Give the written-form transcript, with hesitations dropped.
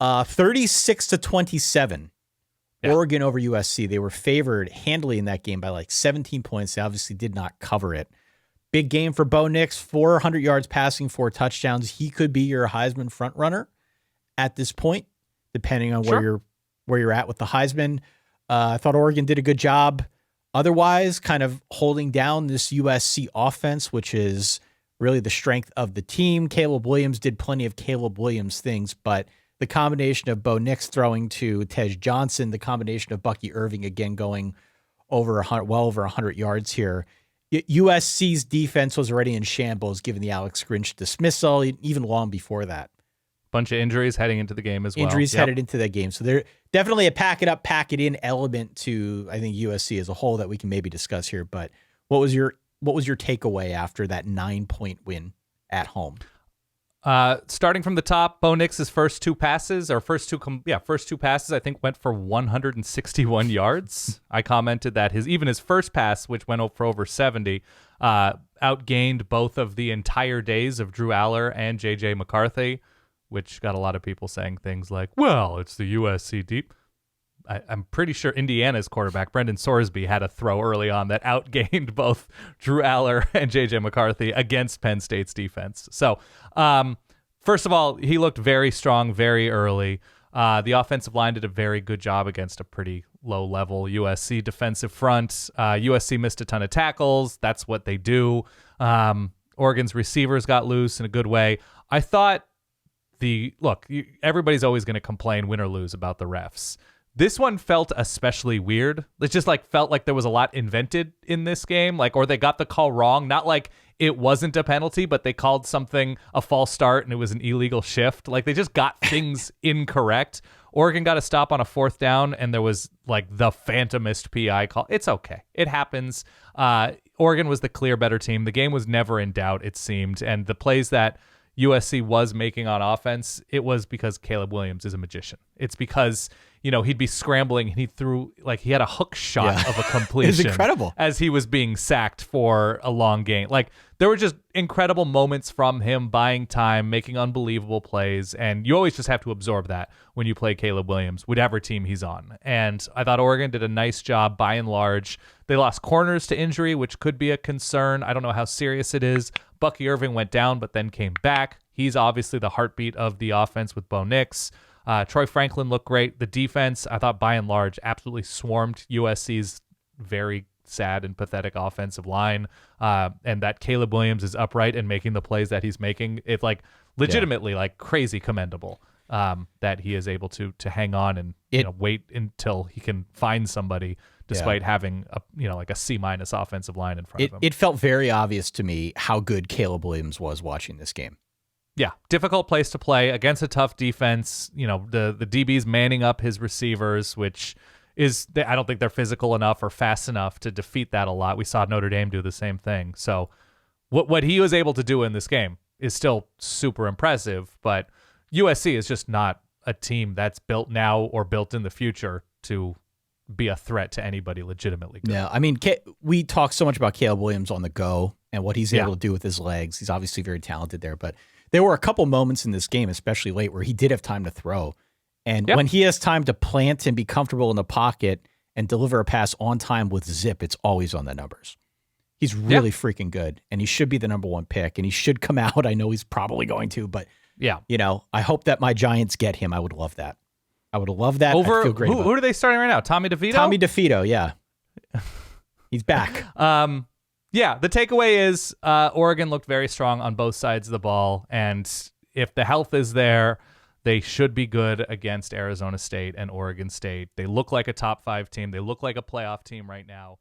36-27. Yeah. Oregon over USC. They were favored handily in that game by like 17 points. They obviously did not cover it. Big game for Bo Nix, 400 yards passing, 4 touchdowns. He could be your Heisman front runner at this point, depending on where you're at with the Heisman. I thought Oregon did a good job. Otherwise, kind of holding down this USC offense, which is really the strength of the team. Caleb Williams did plenty of Caleb Williams things, but the combination of Bo Nix throwing to Tej Johnson, the combination of Bucky Irving again going well over 100 yards here. USC's defense was already in shambles given the Alex Grinch dismissal, even long before that. Bunch of injuries heading into the game as well. Injuries headed into that game. So they're definitely a pack it up, pack it in element to, I think, USC as a whole that we can maybe discuss here. But what was your takeaway after that 9-point win at home? Starting from the top, Bo Nix's first two passes, I think went for 161 yards. I commented that his first pass, which went for over 70, outgained both of the entire days of Drew Aller and J.J. McCarthy, which got a lot of people saying things like, well, it's the USC deep. I'm pretty sure Indiana's quarterback, Brendan Sorsby, had a throw early on that outgained both Drew Aller and J.J. McCarthy against Penn State's defense. So, first of all, he looked very strong very early. The offensive line did a very good job against a pretty low-level USC defensive front. USC missed a ton of tackles. That's what they do. Oregon's receivers got loose in a good way. I thought everybody's always going to complain, win or lose, about the refs. This one felt especially weird. It just felt like there was a lot invented in this game, or they got the call wrong. Not like it wasn't a penalty, but they called something a false start and it was an illegal shift. They just got things incorrect. Oregon got a stop on a 4th down and there was the phantomist PI call. It's okay. It happens. Oregon was the clear better team. The game was never in doubt, it seemed. And the plays that USC was making on offense, it was because Caleb Williams is a magician. It's because, he'd be scrambling and he threw, he had a hook shot of a completion. It's incredible. As he was being sacked for a long gain. There were just incredible moments from him buying time, making unbelievable plays, and you always just have to absorb that when you play Caleb Williams, whatever team he's on. And I thought Oregon did a nice job by and large. They lost corners to injury, which could be a concern. I don't know how serious it is. Bucky Irving went down, but then came back. He's obviously the heartbeat of the offense with Bo Nix. Troy Franklin looked great. The defense, I thought by and large, absolutely swarmed USC's very sad and pathetic offensive line. And that Caleb Williams is upright and making the plays that he's making. It's legitimately crazy commendable that he is able to hang on and wait until he can find somebody despite having a C- offensive line in front of him. It felt very obvious to me how good Caleb Williams was watching this game. Yeah, difficult place to play against a tough defense. The DB's manning up his receivers, which is, I don't think they're physical enough or fast enough to defeat that a lot. We saw Notre Dame do the same thing. So what he was able to do in this game is still super impressive, but USC is just not a team that's built now or built in the future to be a threat to anybody legitimately good. Yeah, I mean, we talk so much about Caleb Williams on the go and what he's able to do with his legs. He's obviously very talented there, but there were a couple moments in this game, especially late, where he did have time to throw. And when he has time to plant and be comfortable in the pocket and deliver a pass on time with zip, it's always on the numbers. He's really freaking good, and he should be the number 1 pick, and he should come out. I know he's probably going to, but I hope that my Giants get him. I would love that. I would love that. Over I feel great who are they starting right now? Tommy DeVito? Tommy DeVito, yeah. He's back. Yeah, the takeaway is Oregon looked very strong on both sides of the ball, and if the health is there, they should be good against Arizona State and Oregon State. They look like a top 5 team. They look like a playoff team right now.